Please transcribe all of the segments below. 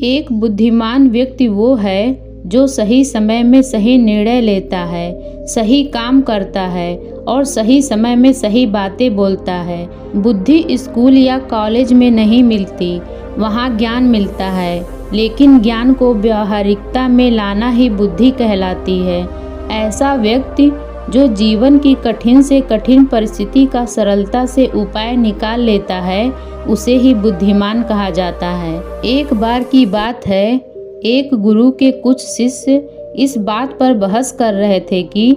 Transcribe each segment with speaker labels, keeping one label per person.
Speaker 1: एक बुद्धिमान व्यक्ति वो है जो सही समय में सही निर्णय लेता है, सही काम करता है और सही समय में सही बातें बोलता है। बुद्धि स्कूल या कॉलेज में नहीं मिलती, वहाँ ज्ञान मिलता है, लेकिन ज्ञान को व्यावहारिकता में लाना ही बुद्धि कहलाती है। ऐसा व्यक्ति जो जीवन की कठिन से कठिन परिस्थिति का सरलता से उपाय निकाल लेता है, उसे ही बुद्धिमान कहा जाता है। एक बार की बात है, एक गुरु के कुछ शिष्य इस बात पर बहस कर रहे थे कि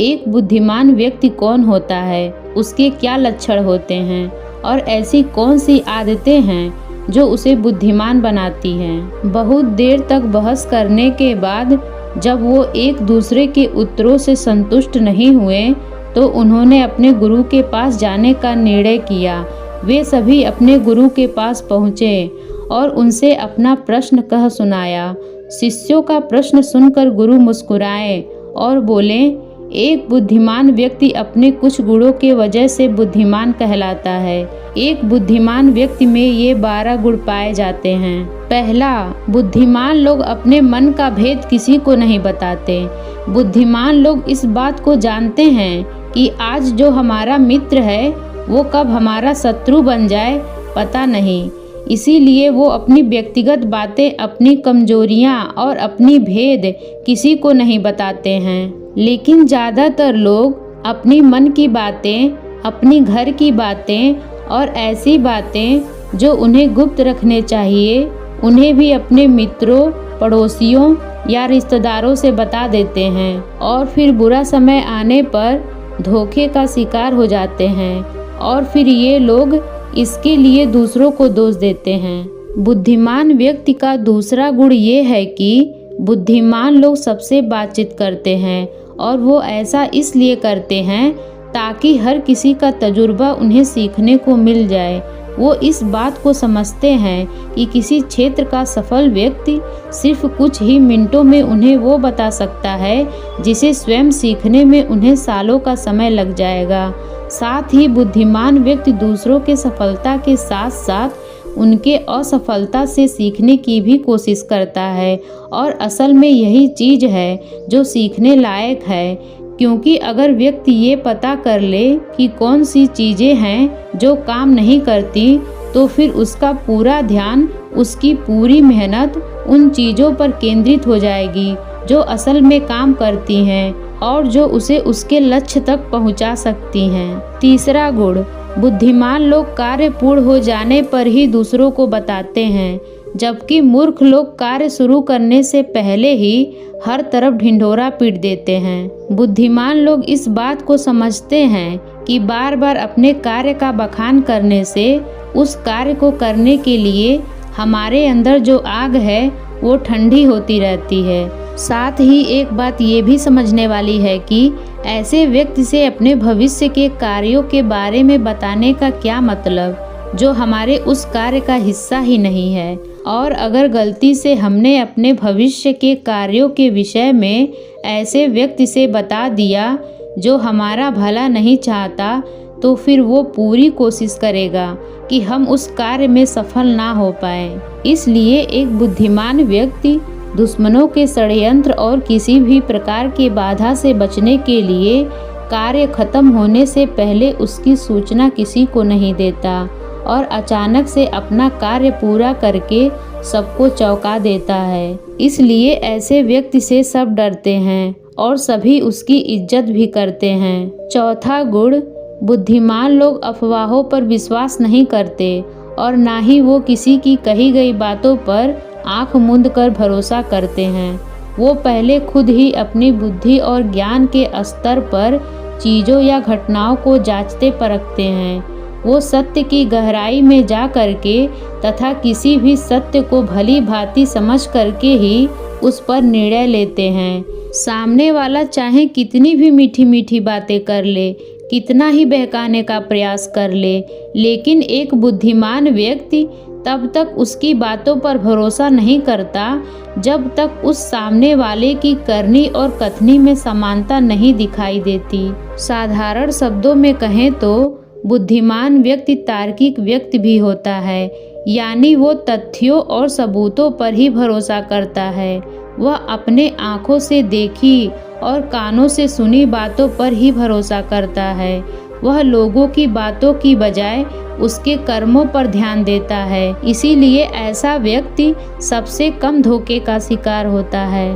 Speaker 1: एक बुद्धिमान व्यक्ति कौन होता है, उसके क्या लक्षण होते हैं और ऐसी कौन सी आदतें हैं जो उसे बुद्धिमान बनाती हैं। बहुत देर तक बहस करने के बाद जब वो एक दूसरे के उत्तरों से संतुष्ट नहीं हुए तो उन्होंने अपने गुरु के पास जाने का निर्णय किया। वे सभी अपने गुरु के पास पहुँचे और उनसे अपना प्रश्न कह सुनाया। शिष्यों का प्रश्न सुनकर गुरु मुस्कुराए और बोले, एक बुद्धिमान व्यक्ति अपने कुछ गुणों के वजह से बुद्धिमान कहलाता है। एक बुद्धिमान व्यक्ति में ये 12 गुण पाए जाते हैं। पहला, बुद्धिमान लोग अपने मन का भेद किसी को नहीं बताते। बुद्धिमान लोग इस बात को जानते हैं कि आज जो हमारा मित्र है वो कब हमारा शत्रु बन जाए पता नहीं। इसीलिए वो अपनी व्यक्तिगत बातें, अपनी कमजोरियां और अपनी भेद किसी को नहीं बताते हैं। लेकिन ज़्यादातर लोग अपनी मन की बातें, अपनी घर की बातें और ऐसी बातें जो उन्हें गुप्त रखने चाहिए, उन्हें भी अपने मित्रों, पड़ोसियों या रिश्तेदारों से बता देते हैं और फिर बुरा समय आने पर धोखे का शिकार हो जाते हैं और फिर ये लोग इसके लिए दूसरों को दोष देते हैं। बुद्धिमान व्यक्ति का दूसरा गुण ये है कि बुद्धिमान लोग सबसे बातचीत करते हैं और वो ऐसा इसलिए करते हैं ताकि हर किसी का तजुर्बा उन्हें सीखने को मिल जाए। वो इस बात को समझते हैं कि किसी क्षेत्र का सफल व्यक्ति सिर्फ कुछ ही मिनटों में उन्हें वो बता सकता है जिसे स्वयं सीखने में उन्हें सालों का समय लग जाएगा। साथ ही बुद्धिमान व्यक्ति दूसरों के सफलता के साथ साथ उनके असफलता से सीखने की भी कोशिश करता है और असल में यही चीज़ है जो सीखने लायक है, क्योंकि अगर व्यक्ति ये पता कर ले कि कौन सी चीज़ें हैं जो काम नहीं करती तो फिर उसका पूरा ध्यान, उसकी पूरी मेहनत उन चीज़ों पर केंद्रित हो जाएगी जो असल में काम करती हैं और जो उसे उसके लक्ष्य तक पहुंचा सकती हैं। तीसरा गुण, बुद्धिमान लोग कार्य पूर्ण हो जाने पर ही दूसरों को बताते हैं, जबकि मूर्ख लोग कार्य शुरू करने से पहले ही हर तरफ ढिंढोरा पीट देते हैं। बुद्धिमान लोग इस बात को समझते हैं कि बार बार अपने कार्य का बखान करने से उस कार्य को करने के लिए हमारे अंदर जो आग है वो ठंडी होती रहती है। साथ ही एक बात ये भी समझने वाली है कि ऐसे व्यक्ति से अपने भविष्य के कार्यों के बारे में बताने का क्या मतलब, जो हमारे उस कार्य का हिस्सा ही नहीं है। और अगर गलती से हमने अपने भविष्य के कार्यों के विषय में ऐसे व्यक्ति से बता दिया जो हमारा भला नहीं चाहता, तो फिर वो पूरी कोशिश करेगा कि हम उस कार्य में सफल ना हो पाए। इसलिए एक बुद्धिमान व्यक्ति दुश्मनों के षड्यंत्र और किसी भी प्रकार की बाधा से बचने के लिए कार्य खत्म होने से पहले उसकी सूचना किसी को नहीं देता और अचानक से अपना कार्य पूरा करके सबको चौंका देता है। इसलिए ऐसे व्यक्ति से सब डरते हैं और सभी उसकी इज्जत भी करते हैं। चौथा गुण, बुद्धिमान लोग अफवाहों पर विश्वास नहीं करते और ना ही वो किसी की कही गई बातों पर आंख मूंद कर भरोसा करते हैं। वो पहले खुद ही अपनी बुद्धि और ज्ञान के स्तर पर चीज़ों या घटनाओं को जांचते परखते हैं। वो सत्य की गहराई में जा करके तथा किसी भी सत्य को भली भांति समझ करके ही उस पर निर्णय लेते हैं। सामने वाला चाहे कितनी भी मीठी मीठी बातें कर ले, कितना ही बहकाने का प्रयास कर ले, लेकिन एक बुद्धिमान व्यक्ति तब तक उसकी बातों पर भरोसा नहीं करता जब तक उस सामने वाले की करनी और कथनी में समानता नहीं दिखाई देती। साधारण शब्दों में कहें तो बुद्धिमान व्यक्ति तार्किक व्यक्ति भी होता है। यानी वो तथ्यों और सबूतों पर ही भरोसा करता है। वह अपने आँखों से देखी और कानों से सुनी बातों पर ही भरोसा करता है। वह लोगों की बातों की बजाय उसके कर्मों पर ध्यान देता है। इसीलिए ऐसा व्यक्ति सबसे कम धोखे का शिकार होता है।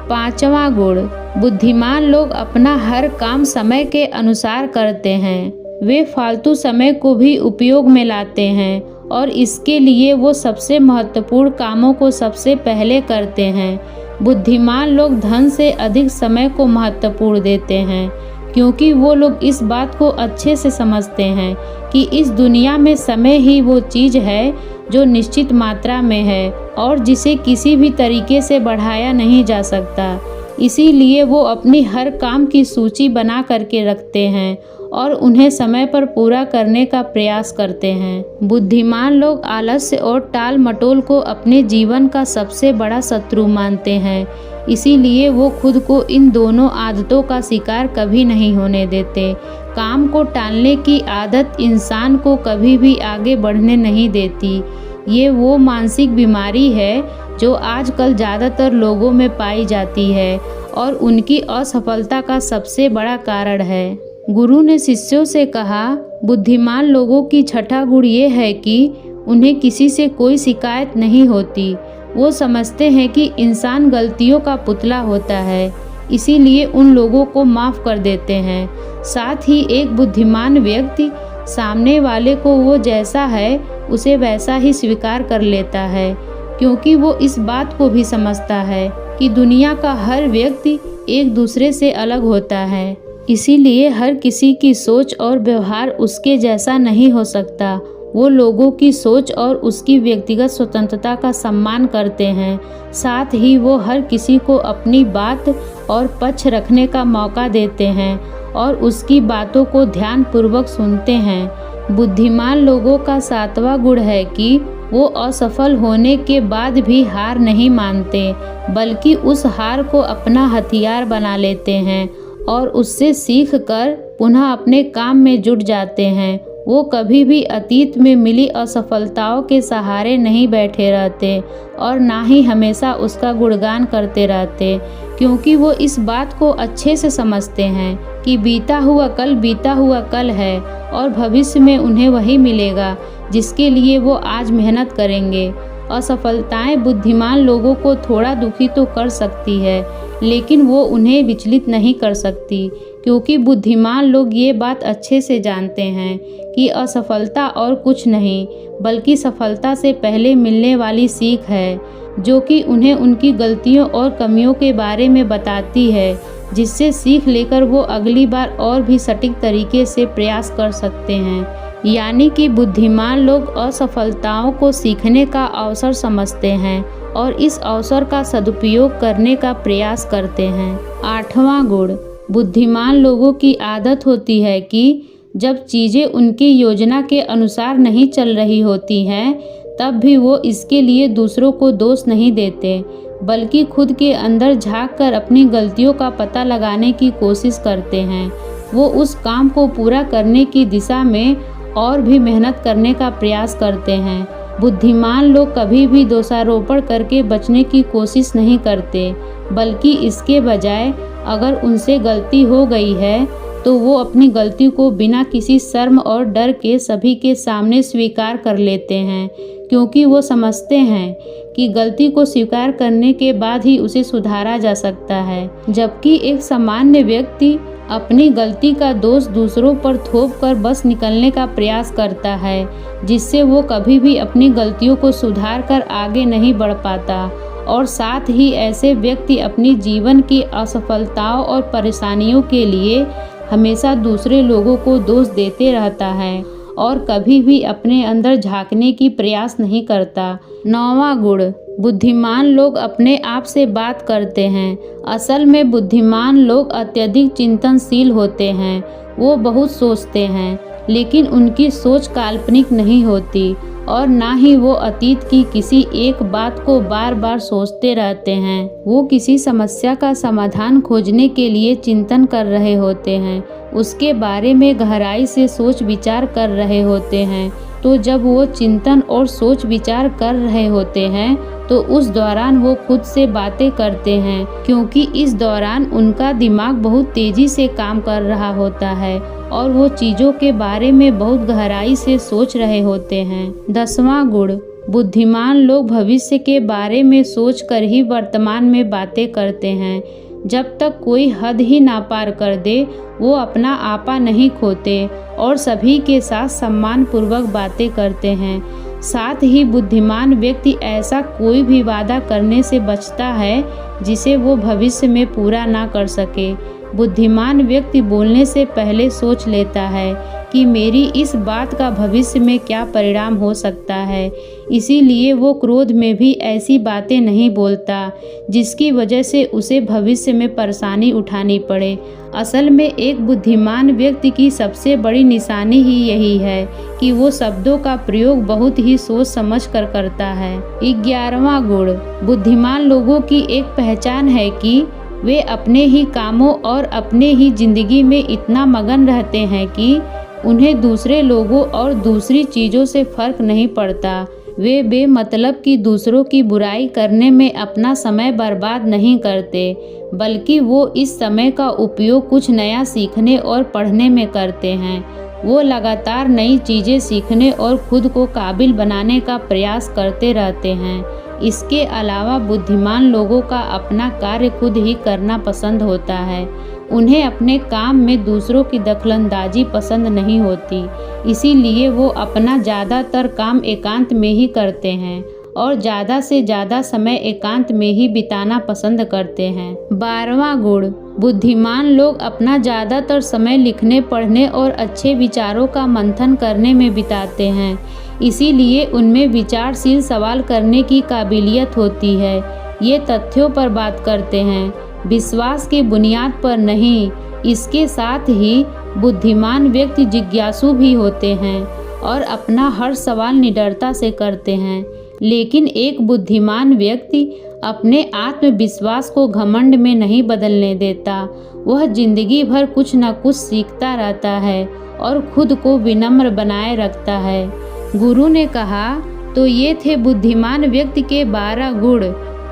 Speaker 1: 5वां गुण, बुद्धिमान लोग अपना हर काम समय के अनुसार करते हैं। वे फालतू समय को भी उपयोग में लाते हैं और इसके लिए वो सबसे महत्वपूर्ण कामों को सबसे पहले करते हैं। बुद्धिमान लोग धन से अधिक समय को महत्वपूर्ण देते हैं, क्योंकि वो लोग इस बात को अच्छे से समझते हैं कि इस दुनिया में समय ही वो चीज़ है जो निश्चित मात्रा में है और जिसे किसी भी तरीके से बढ़ाया नहीं जा सकता। इसीलिए वो अपनी हर काम की सूची बना करके रखते हैं और उन्हें समय पर पूरा करने का प्रयास करते हैं। बुद्धिमान लोग आलस्य और टाल मटोल को अपने जीवन का सबसे बड़ा शत्रु मानते हैं। इसीलिए वो खुद को इन दोनों आदतों का शिकार कभी नहीं होने देते। काम को टालने की आदत इंसान को कभी भी आगे बढ़ने नहीं देती। ये वो मानसिक बीमारी है जो आजकल ज़्यादातर लोगों में पाई जाती है और उनकी असफलता का सबसे बड़ा कारण है। गुरु ने शिष्यों से कहा, बुद्धिमान लोगों की छठा गुण ये है कि उन्हें किसी से कोई शिकायत नहीं होती। वो समझते हैं कि इंसान गलतियों का पुतला होता है, इसीलिए उन लोगों को माफ़ कर देते हैं। साथ ही एक बुद्धिमान व्यक्ति सामने वाले को वो जैसा है उसे वैसा ही स्वीकार कर लेता है, क्योंकि वो इस बात को भी समझता है कि दुनिया का हर व्यक्ति एक दूसरे से अलग होता है। इसीलिए हर किसी की सोच और व्यवहार उसके जैसा नहीं हो सकता। वो लोगों की सोच और उसकी व्यक्तिगत स्वतंत्रता का सम्मान करते हैं। साथ ही वो हर किसी को अपनी बात और पक्ष रखने का मौका देते हैं और उसकी बातों को ध्यानपूर्वक सुनते हैं। बुद्धिमान लोगों का 7वां गुण है कि वो असफल होने के बाद भी हार नहीं मानते, बल्कि उस हार को अपना हथियार बना लेते हैं और उससे सीख कर पुनः अपने काम में जुट जाते हैं। वो कभी भी अतीत में मिली असफलताओं के सहारे नहीं बैठे रहते और ना ही हमेशा उसका गुणगान करते रहते, क्योंकि वो इस बात को अच्छे से समझते हैं कि बीता हुआ कल है और भविष्य में उन्हें वही मिलेगा जिसके लिए वो आज मेहनत करेंगे। असफलताएं बुद्धिमान लोगों को थोड़ा दुखी तो कर सकती है, लेकिन वो उन्हें विचलित नहीं कर सकती, क्योंकि बुद्धिमान लोग ये बात अच्छे से जानते हैं कि असफलता और कुछ नहीं बल्कि सफलता से पहले मिलने वाली सीख है, जो कि उन्हें उनकी गलतियों और कमियों के बारे में बताती है, जिससे सीख लेकर वो अगली बार और भी सटीक तरीके से प्रयास कर सकते हैं। यानी कि बुद्धिमान लोग असफलताओं को सीखने का अवसर समझते हैं और इस अवसर का सदुपयोग करने का प्रयास करते हैं। 8वां गुण, बुद्धिमान लोगों की आदत होती है कि जब चीज़ें उनकी योजना के अनुसार नहीं चल रही होती हैं, तब भी वो इसके लिए दूसरों को दोष नहीं देते, बल्कि खुद के अंदर झांक कर अपनी गलतियों का पता लगाने की कोशिश करते हैं। वो उस काम को पूरा करने की दिशा में और भी मेहनत करने का प्रयास करते हैं। बुद्धिमान लोग कभी भी दोषारोपण करके बचने की कोशिश नहीं करते, बल्कि इसके बजाय अगर उनसे गलती हो गई है तो वो अपनी गलती को बिना किसी शर्म और डर के सभी के सामने स्वीकार कर लेते हैं, क्योंकि वो समझते हैं कि गलती को स्वीकार करने के बाद ही उसे सुधारा जा सकता है। जबकि एक सामान्य व्यक्ति अपनी गलती का दोष दूसरों पर थोप कर बस निकलने का प्रयास करता है, जिससे वो कभी भी अपनी गलतियों को सुधार कर आगे नहीं बढ़ पाता। और साथ ही ऐसे व्यक्ति अपनी जीवन की असफलताओं और परेशानियों के लिए हमेशा दूसरे लोगों को दोष देते रहता है और कभी भी अपने अंदर झांकने की प्रयास नहीं करता। 9वां गुण, बुद्धिमान लोग अपने आप से बात करते हैं। असल में बुद्धिमान लोग अत्यधिक चिंतनशील होते हैं। वो बहुत सोचते हैं, लेकिन उनकी सोच काल्पनिक नहीं होती और ना ही वो अतीत की किसी एक बात को बार बार सोचते रहते हैं। वो किसी समस्या का समाधान खोजने के लिए चिंतन कर रहे होते हैं, उसके बारे में गहराई से सोच विचार कर रहे होते हैं। तो जब वो चिंतन और सोच विचार कर रहे होते हैं तो उस दौरान वो खुद से बातें करते हैं, क्योंकि इस दौरान उनका दिमाग बहुत तेजी से काम कर रहा होता है और वो चीज़ों के बारे में बहुत गहराई से सोच रहे होते हैं। 10वां गुण, बुद्धिमान लोग भविष्य के बारे में सोचकर ही वर्तमान में बातें करते हैं। जब तक कोई हद ही ना पार कर दे वो अपना आपा नहीं खोते और सभी के साथ सम्मान पूर्वक बातें करते हैं। साथ ही बुद्धिमान व्यक्ति ऐसा कोई भी वादा करने से बचता है जिसे वो भविष्य में पूरा ना कर सके। बुद्धिमान व्यक्ति बोलने से पहले सोच लेता है कि मेरी इस बात का भविष्य में क्या परिणाम हो सकता है, इसीलिए वो क्रोध में भी ऐसी बातें नहीं बोलता जिसकी वजह से उसे भविष्य में परेशानी उठानी पड़े। असल में एक बुद्धिमान व्यक्ति की सबसे बड़ी निशानी ही यही है कि वो शब्दों का प्रयोग बहुत ही सोच समझ कर करता है। 11वां गुण, बुद्धिमान लोगों की एक पहचान है कि वे अपने ही कामों और अपने ही जिंदगी में इतना मगन रहते हैं कि उन्हें दूसरे लोगों और दूसरी चीज़ों से फर्क नहीं पड़ता। वे बेमतलब की दूसरों की बुराई करने में अपना समय बर्बाद नहीं करते, बल्कि वो इस समय का उपयोग कुछ नया सीखने और पढ़ने में करते हैं। वो लगातार नई चीज़ें सीखने और खुद को काबिल बनाने का प्रयास करते रहते हैं। इसके अलावा बुद्धिमान लोगों का अपना कार्य खुद ही करना पसंद होता है। उन्हें अपने काम में दूसरों की दखलंदाजी पसंद नहीं होती, इसीलिए वो अपना ज़्यादातर काम एकांत में ही करते हैं और ज़्यादा से ज़्यादा समय एकांत में ही बिताना पसंद करते हैं। 12वां गुण, बुद्धिमान लोग अपना ज़्यादातर समय लिखने, पढ़ने और अच्छे विचारों का मंथन करने में बिताते हैं। इसीलिए उनमें विचारशील सवाल करने की काबिलियत होती है। ये तथ्यों पर बात करते हैं, विश्वास की बुनियाद पर नहीं। इसके साथ ही बुद्धिमान व्यक्ति जिज्ञासु भी होते हैं और अपना हर सवाल निडरता से करते हैं। लेकिन एक बुद्धिमान व्यक्ति अपने आत्मविश्वास को घमंड में नहीं बदलने देता। वह जिंदगी भर कुछ न कुछ सीखता रहता है और खुद को विनम्र बनाए रखता है। गुरु ने कहा, तो ये थे बुद्धिमान व्यक्ति के 12 गुण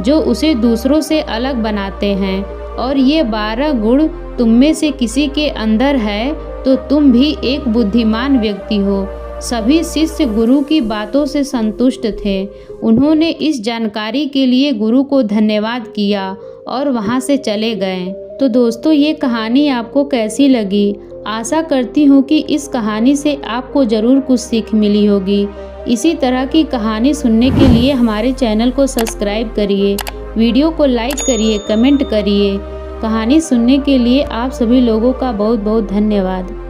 Speaker 1: जो उसे दूसरों से अलग बनाते हैं। और ये 12 गुण तुम में से किसी के अंदर है तो तुम भी एक बुद्धिमान व्यक्ति हो। सभी शिष्य गुरु की बातों से संतुष्ट थे। उन्होंने इस जानकारी के लिए गुरु को धन्यवाद किया और वहां से चले गए। तो दोस्तों, ये कहानी आपको कैसी लगी? आशा करती हूँ कि इस कहानी से आपको ज़रूर कुछ सीख मिली होगी। इसी तरह की कहानी सुनने के लिए हमारे चैनल को सब्सक्राइब करिए, वीडियो को लाइक करिए, कमेंट करिए। कहानी सुनने के लिए आप सभी लोगों का बहुत बहुत धन्यवाद।